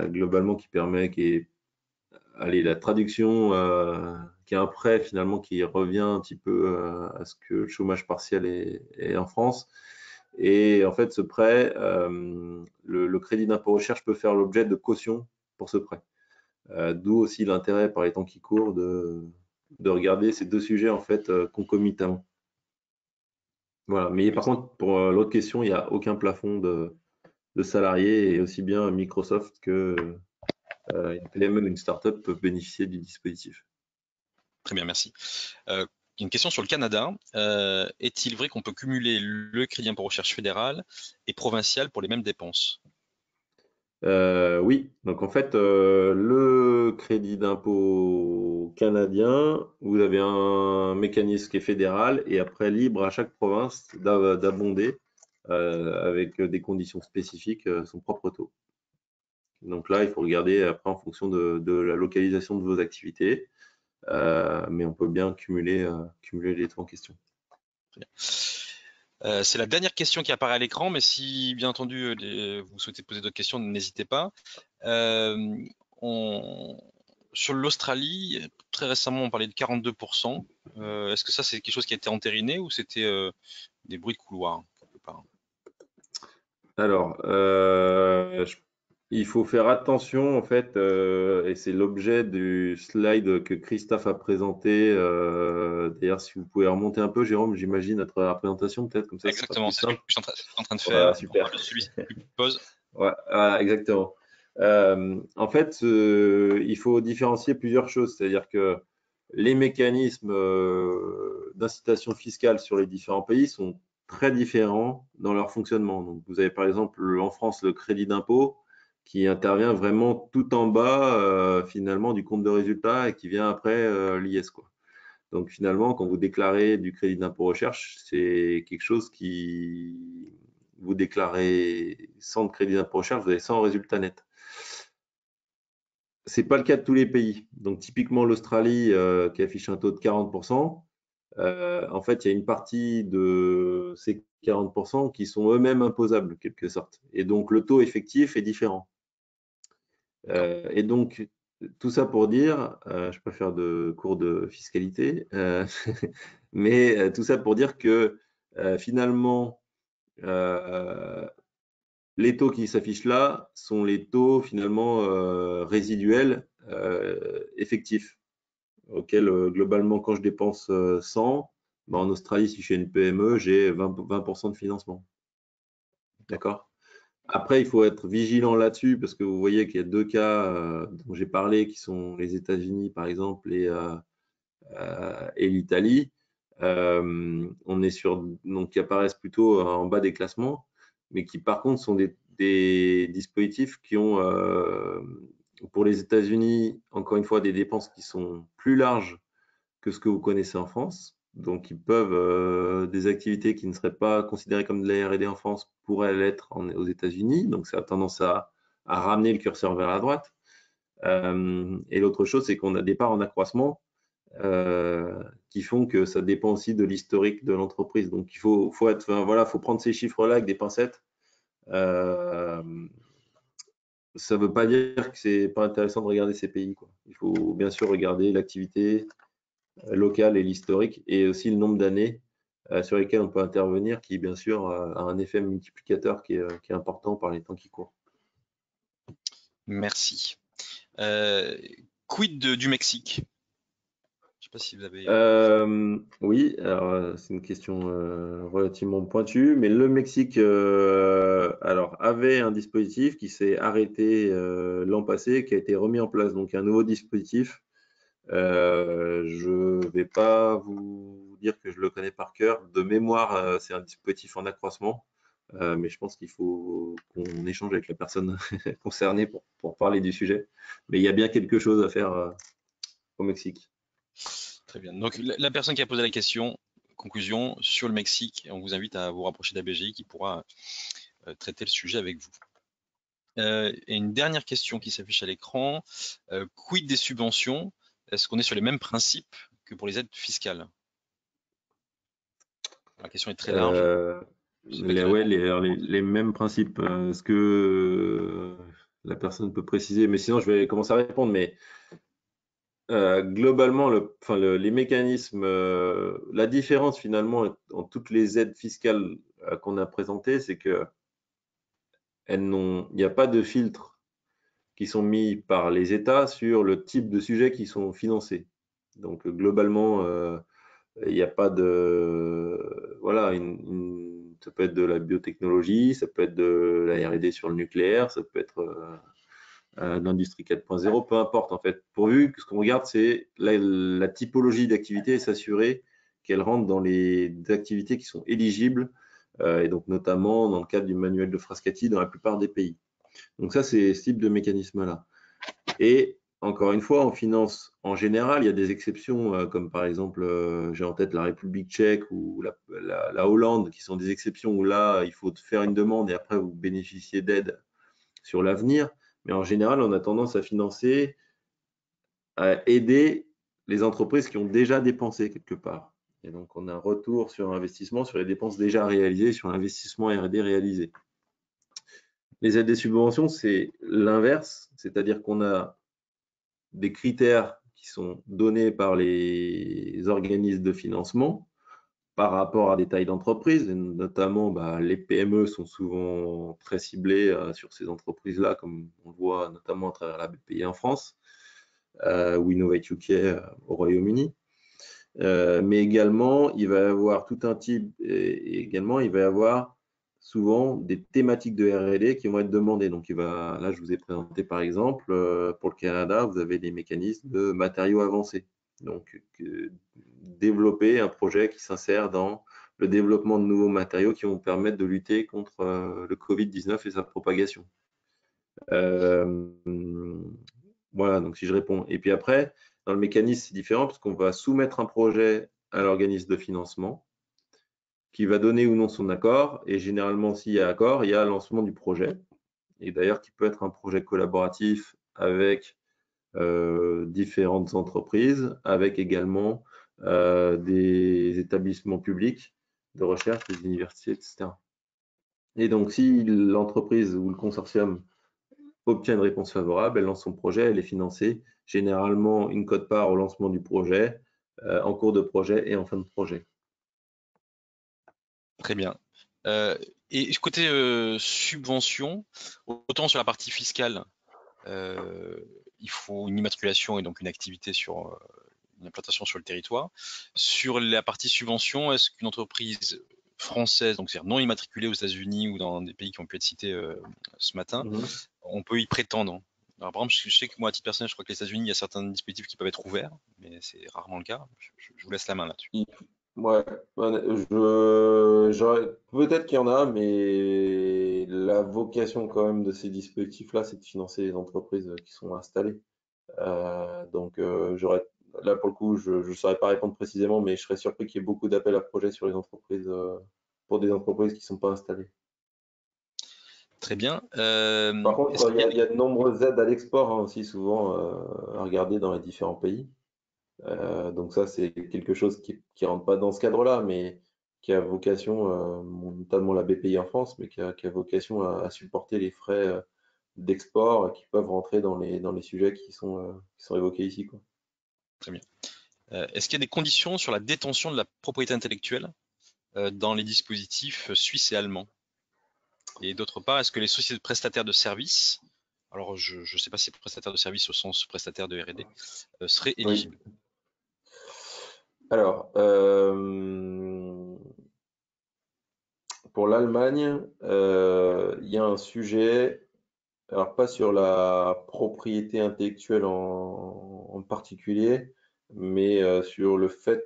globalement qui permet, la traduction est un prêt finalement qui revient un petit peu à ce que le chômage partiel est en France. Et en fait, ce prêt, le crédit d'impôt recherche peut faire l'objet de caution pour ce prêt. D'où aussi l'intérêt par les temps qui courent de regarder ces deux sujets en fait concomitamment. Voilà. Mais par contre, pour l'autre question, il n'y a aucun plafond de salariés, et aussi bien Microsoft que une PME ou une startup peuvent bénéficier du dispositif. Très bien, merci. Une question sur le Canada. Est-il vrai qu'on peut cumuler le crédit d'impôt recherche fédéral et provincial pour les mêmes dépenses? Oui, donc en fait, le crédit d'impôt canadien, vous avez un mécanisme qui est fédéral et après libre à chaque province d'abonder avec des conditions spécifiques son propre taux. Donc là, il faut regarder après en fonction de la localisation de vos activités, mais on peut bien cumuler les taux en question. Très bien. C'est la dernière question qui apparaît à l'écran, mais si bien entendu vous souhaitez poser d'autres questions, n'hésitez pas. Sur l'Australie, très récemment, on parlait de 42%. Est-ce que ça, c'est quelque chose qui a été entériné ou c'était des bruits de couloir quelque part? Alors, il faut faire attention en fait, et c'est l'objet du slide que Christophe a présenté. D'ailleurs, si vous pouvez remonter un peu, Jérôme, j'imagine, à travers la présentation, peut-être comme ça, ce sera Exactement, plus c'est ce que simple. je suis en train de faire. Voilà, super. Celui qui pose. Ouais, voilà, exactement. En fait, il faut différencier plusieurs choses, c'est-à-dire que les mécanismes d'incitation fiscale sur les différents pays sont très différents dans leur fonctionnement. Donc, vous avez par exemple en France le crédit d'impôt qui intervient vraiment tout en bas finalement du compte de résultat et qui vient après l'IS, quoi. Donc finalement, quand vous déclarez du crédit d'impôt recherche, c'est quelque chose qui vous déclarez sans crédit d'impôt recherche, vous avez 100 résultats nets. C'est pas le cas de tous les pays. Donc typiquement l'Australie qui affiche un taux de 40%, en fait, il y a une partie de ces 40% qui sont eux-mêmes imposables, en quelque sorte. Et donc le taux effectif est différent. Et donc tout ça pour dire, je peux faire de cours de fiscalité, mais tout ça pour dire que finalement, les taux qui s'affichent là sont les taux finalement résiduels effectifs, auxquels globalement, quand je dépense 100, ben, en Australie, si je fais une PME, j'ai 20% de financement. D'accord? Après, il faut être vigilant là-dessus parce que vous voyez qu'il y a deux cas dont j'ai parlé qui sont les États-Unis, par exemple, et l'Italie. On est sur, donc, qui apparaissent plutôt en bas des classements, mais qui par contre sont des dispositifs qui ont, pour les États-Unis, encore une fois, des dépenses qui sont plus larges que ce que vous connaissez en France. Donc, ils peuvent, des activités qui ne seraient pas considérées comme de la R&D en France pourraient l'être aux États-Unis. Donc, ça a tendance à ramener le curseur vers la droite. Et l'autre chose, c'est qu'on a des parts en accroissement qui font que ça dépend aussi de l'historique de l'entreprise. Donc, il faut prendre ces chiffres-là avec des pincettes. Ça ne veut pas dire que c'est pas intéressant de regarder ces pays, quoi. Il faut bien sûr regarder l'activité locale et l'historique, et aussi le nombre d'années sur lesquelles on peut intervenir, qui bien sûr a un effet multiplicateur qui est important par les temps qui courent. Merci. Quid du Mexique? Je ne sais pas si vous avez. Oui, alors c'est une question relativement pointue, mais le Mexique alors, avait un dispositif qui s'est arrêté l'an passé, qui a été remis en place, donc un nouveau dispositif. Je ne vais pas vous dire que je le connais par cœur. De mémoire, c'est un dispositif en accroissement, mais je pense qu'il faut qu'on échange avec la personne concernée pour parler du sujet. Mais il y a bien quelque chose à faire au Mexique. Très bien. Donc, la personne qui a posé la question, conclusion, sur le Mexique, on vous invite à vous rapprocher d'ABGI qui pourra traiter le sujet avec vous. Et une dernière question qui s'affiche à l'écran. Quid des subventions? Est-ce qu'on est sur les mêmes principes que pour les aides fiscales? La question est très large. Les mêmes principes. Est-ce que la personne peut préciser? Mais sinon, je vais commencer à répondre. Mais Globalement, les mécanismes, la différence finalement en toutes les aides fiscales qu'on a présentées, c'est que il n'y a pas de filtre qui sont mis par les États sur le type de sujets qui sont financés. Donc globalement, il n'y a pas de, voilà, ça peut être de la biotechnologie, ça peut être de la R&D sur le nucléaire, ça peut être l'industrie 4.0, peu importe en fait. Pourvu que ce qu'on regarde, c'est la typologie d'activité et s'assurer qu'elle rentre dans les activités qui sont éligibles, et donc notamment dans le cadre du manuel de Frascati dans la plupart des pays. Donc ça, c'est ce type de mécanisme-là. Et encore une fois, en finance, en général, il y a des exceptions, comme par exemple, j'ai en tête la République tchèque ou la Hollande, qui sont des exceptions où là, il faut faire une demande et après, vous bénéficiez d'aide sur l'avenir. Mais en général, on a tendance à financer, à aider les entreprises qui ont déjà dépensé quelque part. Et donc, on a un retour sur investissement, sur les dépenses déjà réalisées, sur l'investissement R&D réalisé. Les aides et subventions, c'est l'inverse, c'est-à-dire qu'on a des critères qui sont donnés par les organismes de financement par rapport à des tailles d'entreprise, notamment les PME sont souvent très ciblées sur ces entreprises-là, comme on le voit notamment à travers la BPI en France, ou Innovate UK au Royaume-Uni. Mais également, il va y avoir tout un type, et également, il va y avoir souvent des thématiques de R&D qui vont être demandées. Donc, là, je vous ai présenté par exemple, pour le Canada, vous avez des mécanismes de matériaux avancés. Donc, développer un projet qui s'insère dans le développement de nouveaux matériaux qui vont permettre de lutter contre le Covid-19 et sa propagation. Voilà, donc si je réponds. Et puis après, dans le mécanisme, c'est différent parce qu'on va soumettre un projet à l'organisme de financement qui va donner ou non son accord. Et généralement, s'il y a accord, il y a lancement du projet. Et d'ailleurs, qui peut être un projet collaboratif avec différentes entreprises, avec également des établissements publics de recherche, des universités, etc. Et donc, si l'entreprise ou le consortium obtient une réponse favorable, elle lance son projet, elle est financée, généralement une quote-part au lancement du projet, en cours de projet et en fin de projet. Très bien. Et côté subvention, autant sur la partie fiscale, il faut une immatriculation et donc une activité sur une implantation sur le territoire. Sur la partie subvention, est-ce qu'une entreprise française, donc c'est-à-dire non immatriculée aux États-Unis ou dans des pays qui ont pu être cités ce matin, on peut y prétendre? Alors, par exemple, je sais que moi, à titre personnel, je crois que les États-Unis, il y a certains dispositifs qui peuvent être ouverts, mais c'est rarement le cas. Je vous laisse la main là-dessus. Ouais, peut-être qu'il y en a, mais la vocation quand même de ces dispositifs-là, c'est de financer les entreprises qui sont installées. Donc, là pour le coup, je ne saurais pas répondre précisément, mais je serais surpris qu'il y ait beaucoup d'appels à projets sur les entreprises, pour des entreprises qui ne sont pas installées. Très bien. Par contre, il y a de nombreuses aides à l'export aussi, souvent à regarder dans les différents pays. Donc ça, c'est quelque chose qui ne rentre pas dans ce cadre-là, mais qui a vocation, notamment la BPI en France, mais qui a vocation à supporter les frais d'export qui peuvent rentrer dans les sujets qui sont évoqués ici, quoi. Très bien. Est-ce qu'il y a des conditions sur la détention de la propriété intellectuelle dans les dispositifs suisses et allemands? Et d'autre part, est-ce que les sociétés de prestataires de services, alors je ne sais pas si prestataire de services au sens prestataire de R&D, seraient éligibles? Oui. Alors, pour l'Allemagne, il y a un sujet, alors pas sur la propriété intellectuelle en particulier, mais sur le fait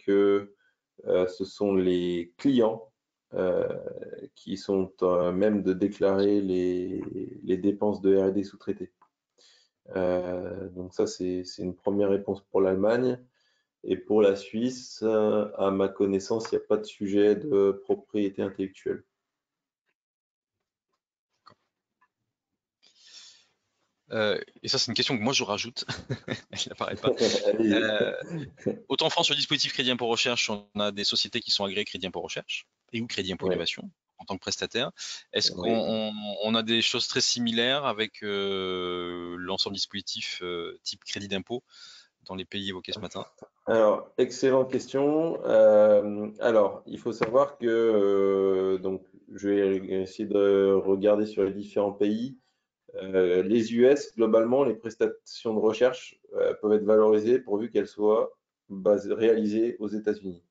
que ce sont les clients qui sont même de déclarer les dépenses de R&D sous-traitées. Donc ça, c'est une première réponse pour l'Allemagne. Et pour la Suisse, à ma connaissance, il n'y a pas de sujet de propriété intellectuelle. Et ça, c'est une question que moi je rajoute. Elle n'apparaît pas. Autant en France, sur le dispositif Crédit Impôt Recherche, on a des sociétés qui sont agréées Crédit Impôt Recherche et ou Crédit Impôt Innovation en tant que prestataire. Est-ce qu'on a des choses très similaires avec l'ensemble du dispositif type crédit d'impôt dans les pays évoqués ce matin? Alors, excellente question. Alors, il faut savoir que donc, je vais essayer de regarder sur les différents pays. Les US, globalement, les prestations de recherche peuvent être valorisées pourvu qu'elles soient réalisées aux États-Unis.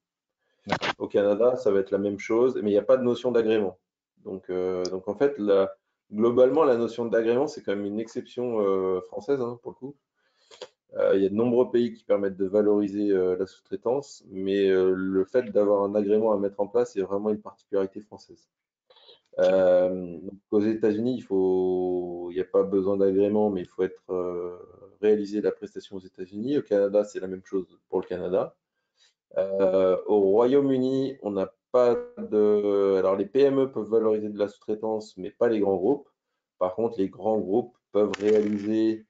Au Canada, ça va être la même chose, mais il n'y a pas de notion d'agrément. Donc en fait, globalement, la notion d'agrément, c'est quand même une exception française, hein, pour le coup. Il y a de nombreux pays qui permettent de valoriser la sous-traitance, mais le fait d'avoir un agrément à mettre en place est vraiment une particularité française. Donc aux États-Unis, il n'y a pas besoin d'agrément, mais il faut réaliser la prestation aux États-Unis. Au Canada, c'est la même chose pour le Canada. Au Royaume-Uni, on n'a pas de. Alors, les PME peuvent valoriser de la sous-traitance, mais pas les grands groupes. Par contre, les grands groupes peuvent valoriser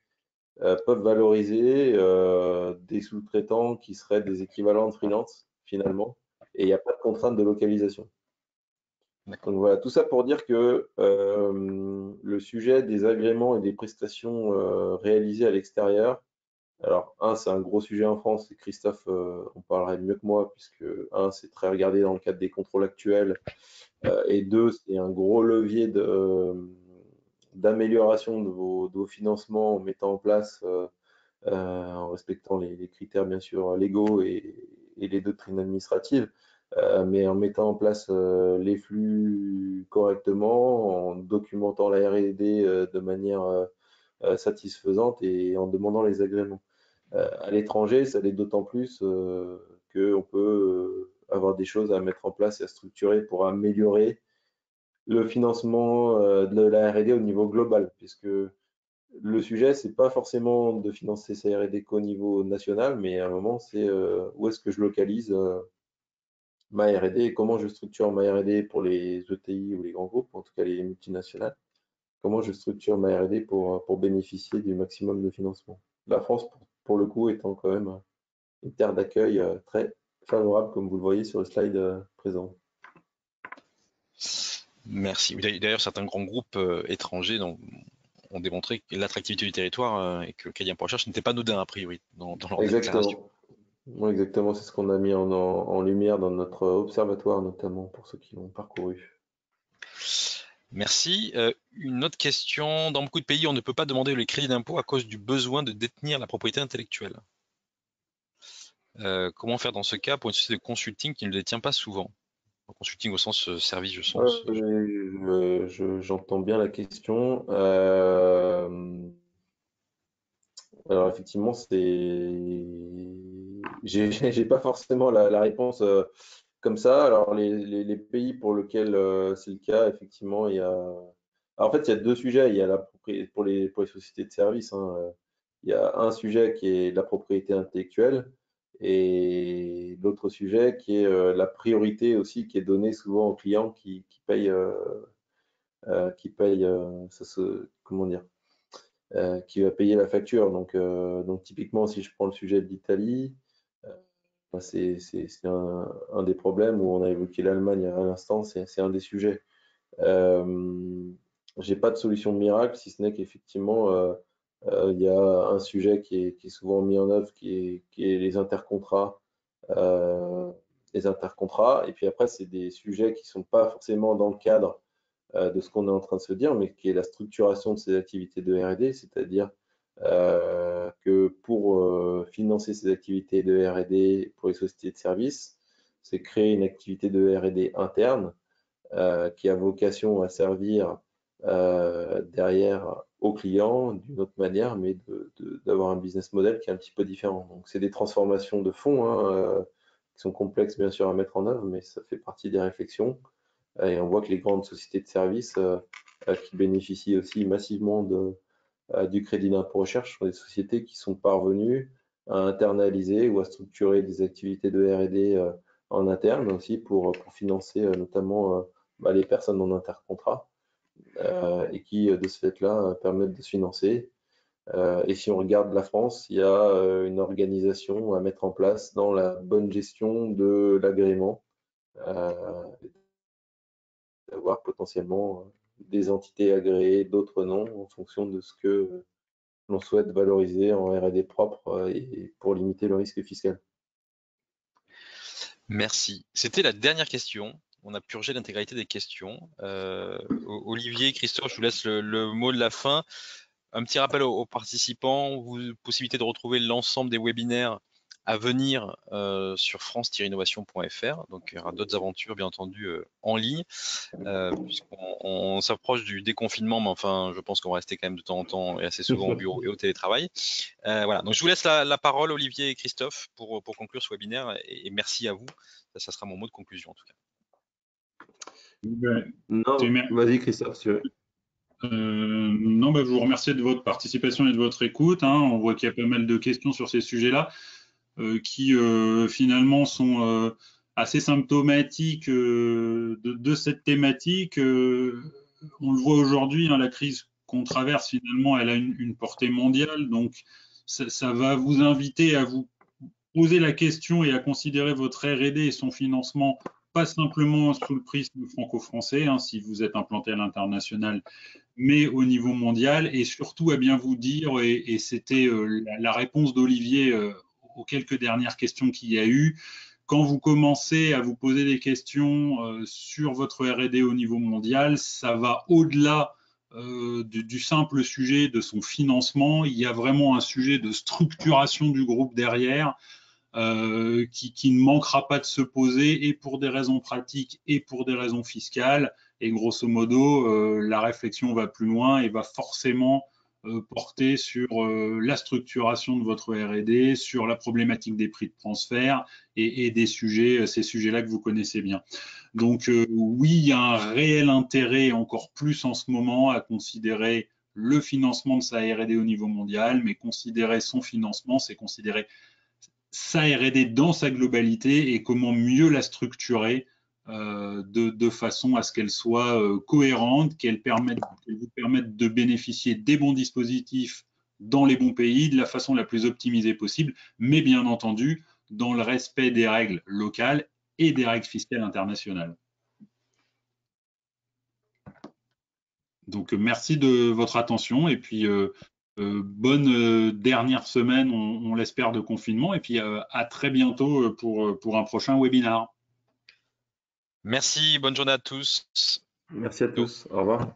des sous-traitants qui seraient des équivalents de freelance, finalement, et il n'y a pas de contrainte de localisation. Donc voilà, tout ça pour dire que le sujet des agréments et des prestations réalisées à l'extérieur, alors, c'est un gros sujet en France, et Christophe en parlerait mieux que moi, puisque, c'est très regardé dans le cadre des contrôles actuels, et deux, c'est un gros levier d'amélioration de vos financements en mettant en place, en respectant les critères, bien sûr, légaux et les doctrines administratives, mais en mettant en place les flux correctement, en documentant la R&D de manière satisfaisante et en demandant les agréments. À l'étranger, ça l'est d'autant plus qu'on peut avoir des choses à mettre en place et à structurer pour améliorer le financement de la R&D au niveau global, puisque le sujet, c'est pas forcément de financer sa R&D qu'au niveau national, mais à un moment, c'est où est-ce que je localise ma R&D et comment je structure ma R&D pour les ETI ou les grands groupes, en tout cas les multinationales, comment je structure ma R&D pour bénéficier du maximum de financement. La France, pour le coup, étant quand même une terre d'accueil très favorable, comme vous le voyez sur le slide présent. Merci. D'ailleurs, certains grands groupes étrangers ont démontré que l'attractivité du territoire et que le crédit impôt recherche n'était pas anodin a priori dans leur déclaration. Exactement, c'est ce qu'on a mis en lumière dans notre observatoire, notamment pour ceux qui l'ont parcouru. Merci. Une autre question. Dans beaucoup de pays, on ne peut pas demander le crédit d'impôt à cause du besoin de détenir la propriété intellectuelle. Comment faire dans ce cas pour une société de consulting qui ne le détient pas souvent? Consulting au sens service, je pense. J'entends bien la question. Alors effectivement, j'ai pas forcément la réponse comme ça. Alors les pays pour lesquels c'est le cas, effectivement, il y a. Alors, en fait, il y a deux sujets. Il y a la propriété pour les sociétés de services, hein, il y a un sujet qui est la propriété intellectuelle et l'autre sujet qui est la priorité aussi qui est donnée souvent aux clients qui payent, comment dire, qui va payer la facture. Donc typiquement, si je prends le sujet de l'Italie, c'est un des problèmes où on a évoqué l'Allemagne à l'instant, c'est un des sujets. J'ai pas de solution miracle, si ce n'est qu'effectivement, il y a un sujet qui est souvent mis en œuvre, qui est les intercontrats. Et puis après, c'est des sujets qui sont pas forcément dans le cadre de ce qu'on est en train de se dire, mais qui est la structuration de ces activités de R&D, c'est-à-dire que pour financer ces activités de R&D pour les sociétés de services, c'est créer une activité de R&D interne qui a vocation à servir derrière aux clients d'une autre manière, mais d'avoir un business model qui est un petit peu différent. Donc c'est des transformations de fond hein, qui sont complexes bien sûr à mettre en œuvre, mais ça fait partie des réflexions. Et on voit que les grandes sociétés de services qui bénéficient aussi massivement du crédit d'impôt recherche sont des sociétés qui sont parvenues à internaliser ou à structurer des activités de R&D en interne aussi pour financer notamment les personnes en intercontrat et qui, de ce fait-là, permettent de se financer. Et si on regarde la France, il y a une organisation à mettre en place dans la bonne gestion de l'agrément, d'avoir potentiellement des entités agréées, d'autres non, en fonction de ce que l'on souhaite valoriser en R&D propre et pour limiter le risque fiscal. Merci. C'était la dernière question. On a purgé l'intégralité des questions. Olivier, Christophe, je vous laisse le mot de la fin. Un petit rappel aux participants, possibilité de retrouver l'ensemble des webinaires à venir sur france-innovation.fr. Donc il y aura d'autres aventures bien entendu en ligne, puisqu'on s'approche du déconfinement, mais enfin je pense qu'on va rester quand même de temps en temps et assez souvent au bureau et au télétravail. Voilà, donc je vous laisse la parole, Olivier et Christophe, pour conclure ce webinaire, et merci à vous. Ça sera mon mot de conclusion en tout cas. Non, vas-y Christophe, si tu veux. Non, je vous remercie de votre participation et de votre écoute. On voit qu'il y a pas mal de questions sur ces sujets-là qui finalement sont assez symptomatiques de cette thématique. On le voit aujourd'hui, la crise qu'on traverse finalement, elle a une portée mondiale. Donc, ça va vous inviter à vous poser la question et à considérer votre R&D et son financement pas simplement sous le prisme franco-français, si vous êtes implanté à l'international, mais au niveau mondial, et surtout à bien vous dire, et c'était la réponse d'Olivier aux quelques dernières questions qu'il y a eu, quand vous commencez à vous poser des questions sur votre R&D au niveau mondial, ça va au-delà du simple sujet de son financement. Il y a vraiment un sujet de structuration du groupe derrière qui ne manquera pas de se poser, et pour des raisons pratiques et pour des raisons fiscales. Et grosso modo, la réflexion va plus loin et va forcément porter sur la structuration de votre R&D, sur la problématique des prix de transfert et des sujets, ces sujets-là que vous connaissez bien. Donc oui, il y a un réel intérêt, encore plus en ce moment, à considérer le financement de sa R&D au niveau mondial, mais considérer son financement, c'est considérer sa R&D dans sa globalité et comment mieux la structurer de façon à ce qu'elle soit cohérente, qu'elle vous permette de bénéficier des bons dispositifs dans les bons pays de la façon la plus optimisée possible, mais bien entendu dans le respect des règles locales et des règles fiscales internationales. Donc merci de votre attention, et puis bonne dernière semaine, on l'espère, de confinement, et puis à très bientôt pour un prochain webinaire. Merci, bonne journée à tous. Merci à tous, au revoir.